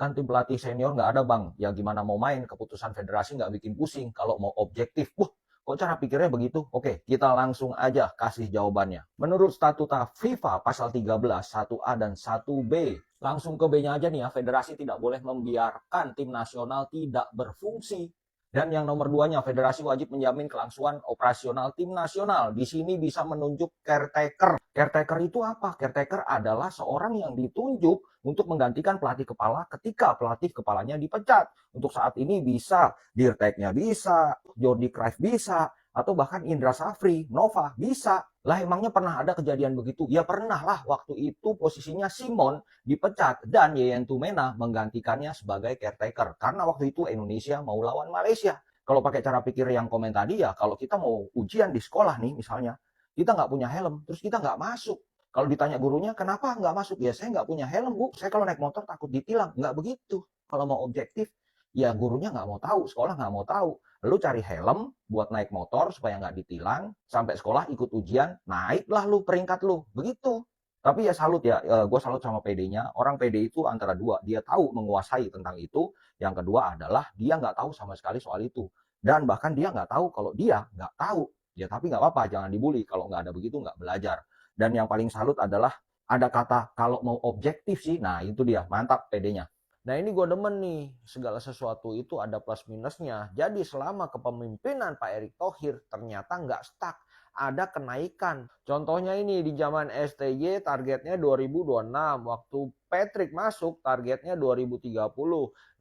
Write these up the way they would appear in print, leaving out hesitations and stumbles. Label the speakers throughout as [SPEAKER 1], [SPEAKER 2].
[SPEAKER 1] Kan tim pelatih senior nggak ada bang, ya gimana mau main, keputusan federasi nggak bikin pusing, kalau mau objektif, kok cara pikirnya begitu? Oke, kita langsung aja kasih jawabannya. Menurut statuta FIFA pasal 13, 1A dan 1B, langsung ke B-nya aja nih ya, federasi tidak boleh membiarkan tim nasional tidak berfungsi. Dan yang nomor 2-nya, federasi wajib menjamin kelangsungan operasional tim nasional. Di sini bisa menunjuk caretaker. Caretaker itu apa? Caretaker adalah seorang yang ditunjuk untuk menggantikan pelatih kepala ketika pelatih kepalanya dipecat. Untuk saat ini bisa Dirteknya bisa, Jordi Cruyff bisa, atau bahkan Indra Safri, Nova bisa. Lah emangnya pernah ada kejadian begitu? Ya pernah lah, waktu itu posisinya Simon dipecat dan Yeyen Tumena menggantikannya sebagai caretaker. Karena waktu itu Indonesia mau lawan Malaysia. Kalau pakai cara pikir yang komen tadi ya, kalau kita mau ujian di sekolah nih misalnya, kita nggak punya helm, terus kita nggak masuk. Kalau ditanya gurunya, kenapa nggak masuk? Ya saya nggak punya helm bu, saya kalau naik motor takut ditilang. Nggak begitu. Kalau mau objektif, ya gurunya nggak mau tahu, sekolah nggak mau tahu. Lu cari helm buat naik motor supaya nggak ditilang, sampai sekolah ikut ujian, naiklah lu peringkat lu. Begitu. Tapi ya salut ya, gue salut sama PD-nya. Orang PD itu antara dua, dia tahu menguasai tentang itu. Yang kedua adalah dia nggak tahu sama sekali soal itu. Dan bahkan dia nggak tahu kalau dia nggak tahu. Ya tapi nggak apa-apa, jangan dibully. Kalau nggak ada begitu nggak belajar. Dan yang paling salut adalah ada kata kalau mau objektif sih, nah itu dia, mantap PD-nya. Nah ini gue demen nih, segala sesuatu itu ada plus minusnya. Jadi selama kepemimpinan Pak Erick Thohir ternyata nggak stuck, ada kenaikan. Contohnya ini di zaman STY targetnya 2026, waktu Patrick masuk targetnya 2030.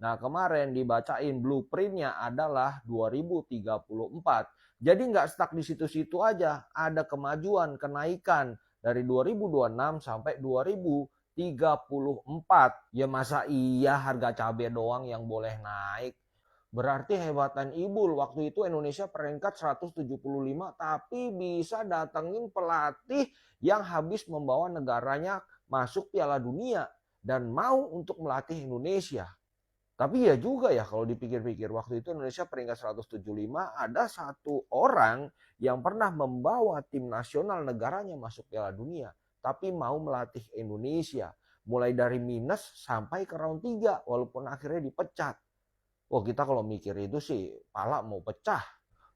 [SPEAKER 1] Nah kemarin dibacain blueprintnya adalah 2034. Jadi nggak stuck di situ-situ aja, ada kemajuan, kenaikan dari 2026 sampai 2034. Ya masa iya harga cabai doang yang boleh naik? Berarti hebatan Ibul, waktu itu Indonesia peringkat 175 tapi bisa datengin pelatih yang habis membawa negaranya masuk Piala Dunia dan mau untuk melatih Indonesia. Tapi ya juga ya kalau dipikir-pikir, waktu itu Indonesia peringkat 175, ada satu orang yang pernah membawa tim nasional negaranya masuk Piala Dunia tapi mau melatih Indonesia mulai dari minus sampai ke round 3 walaupun akhirnya dipecat. Wah kita kalau mikir itu sih pala mau pecah.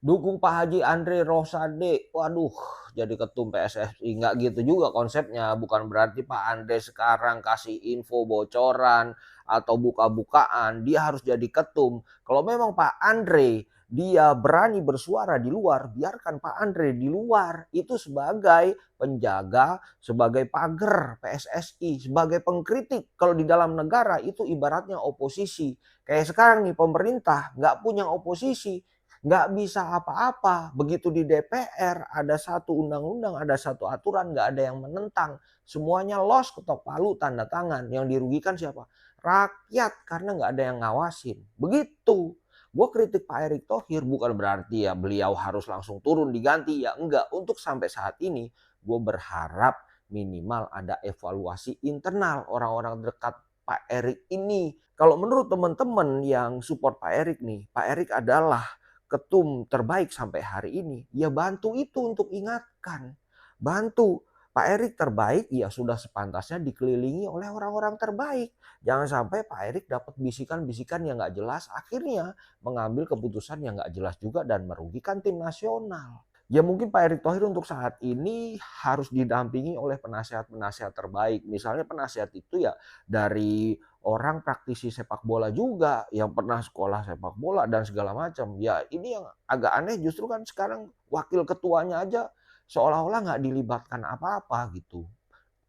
[SPEAKER 1] Dukung Pak Haji Andre Rosade, waduh jadi ketum PSSI. Nggak gitu juga konsepnya, bukan berarti Pak Andre sekarang kasih info bocoran atau buka-bukaan dia harus jadi ketum. Kalau memang Pak Andre dia berani bersuara di luar, biarkan Pak Andre di luar. Itu sebagai penjaga, sebagai pagar PSSI, sebagai pengkritik. Kalau di dalam negara itu ibaratnya oposisi. Kayak sekarang nih pemerintah nggak punya oposisi, nggak bisa apa-apa. Begitu di DPR ada satu undang-undang, ada satu aturan, nggak ada yang menentang. Semuanya los, ketok palu, tanda tangan. Yang dirugikan siapa? Rakyat, karena nggak ada yang ngawasin. Begitu. Gue kritik Pak Erick Thohir bukan berarti ya beliau harus langsung turun diganti. Ya enggak, untuk sampai saat ini gue berharap minimal ada evaluasi internal orang-orang dekat Pak Erick ini. Kalau menurut teman-teman yang support Pak Erick nih, Pak Erick adalah ketum terbaik sampai hari ini, ya bantu itu untuk ingatkan. Bantu. Pak Erick terbaik, ya sudah sepantasnya dikelilingi oleh orang-orang terbaik. Jangan sampai Pak Erick dapat bisikan-bisikan yang gak jelas, akhirnya mengambil keputusan yang gak jelas juga dan merugikan tim nasional. Ya mungkin Pak Erick Thohir untuk saat ini harus didampingi oleh penasihat-penasihat terbaik. Misalnya penasihat itu ya dari orang praktisi sepak bola juga, yang pernah sekolah sepak bola dan segala macam. Ya ini yang agak aneh justru kan sekarang wakil ketuanya aja seolah-olah nggak dilibatkan apa-apa gitu.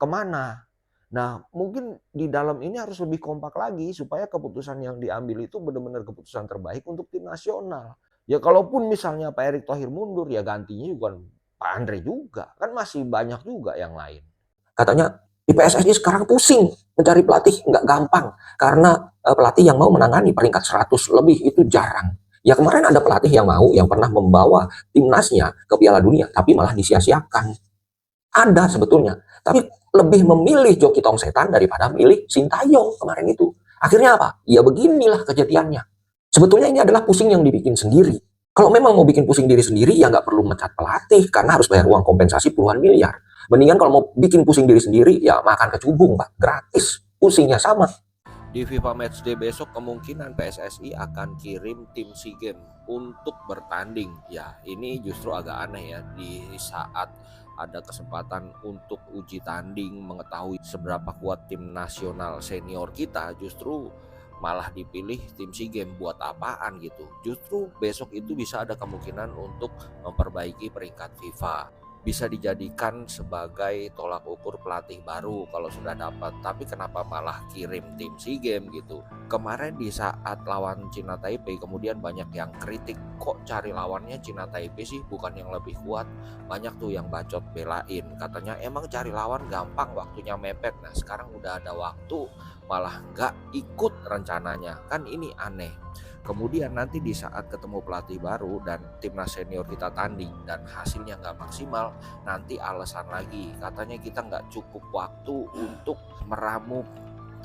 [SPEAKER 1] Kemana? Nah mungkin di dalam ini harus lebih kompak lagi supaya keputusan yang diambil itu benar-benar keputusan terbaik untuk tim nasional. Ya kalaupun misalnya Pak Erick Thohir mundur ya gantinya bukan Pak Andre juga. Kan masih banyak juga yang lain. Katanya di PSSI sekarang pusing mencari pelatih, nggak gampang. Karena pelatih yang mau menangani peringkat 100 lebih itu jarang. Ya kemarin ada pelatih yang mau, yang pernah membawa timnasnya ke Piala Dunia, tapi malah disia-siakan. Ada sebetulnya, tapi lebih memilih Joki Tong Setan daripada milih Sintayong kemarin itu. Akhirnya apa? Ya beginilah kejadiannya. Sebetulnya ini adalah pusing yang dibikin sendiri. Kalau memang mau bikin pusing diri sendiri, ya nggak perlu mecat pelatih, karena harus bayar uang kompensasi puluhan miliar. Mendingan kalau mau bikin pusing diri sendiri, ya makan kecubung, Pak. Gratis. Pusingnya sama.
[SPEAKER 2] Di FIFA Matchday besok kemungkinan PSSI akan kirim tim SEA Games untuk bertanding. Ya, ini justru agak aneh ya di saat ada kesempatan untuk uji tanding mengetahui seberapa kuat tim nasional senior kita, justru malah dipilih tim SEA Games buat apaan gitu. Justru besok itu bisa ada kemungkinan untuk memperbaiki peringkat FIFA, bisa dijadikan sebagai tolak ukur pelatih baru kalau sudah dapat. Tapi kenapa malah kirim tim SEA Games gitu? Kemarin di saat lawan Cina Taipei kemudian banyak yang kritik, kok cari lawannya Cina Taipei sih, bukan yang lebih kuat. Banyak tuh yang bacot belain, katanya emang cari lawan gampang, waktunya mepet. Nah sekarang udah ada waktu malah nggak ikut rencananya, kan ini aneh. Kemudian nanti di saat ketemu pelatih baru dan timnas senior kita tanding dan hasilnya nggak maksimal, nanti alasan lagi katanya kita nggak cukup waktu untuk meramu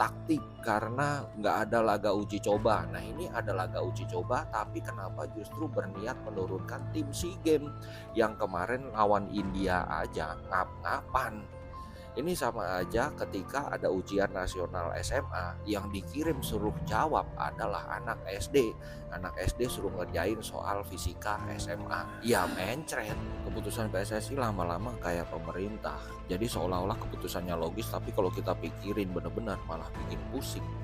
[SPEAKER 2] taktik karena nggak ada laga uji coba. Nah ini ada laga uji coba, tapi kenapa justru berniat menurunkan tim SEA Games yang kemarin lawan India aja ngap-ngapan. Ini sama aja ketika ada ujian nasional SMA yang dikirim suruh jawab adalah anak SD. Anak SD suruh ngerjain soal fisika SMA. Ya mencret. Keputusan PSSI lama-lama kayak pemerintah. Jadi seolah-olah keputusannya logis, tapi kalau kita pikirin bener-bener malah bikin pusing.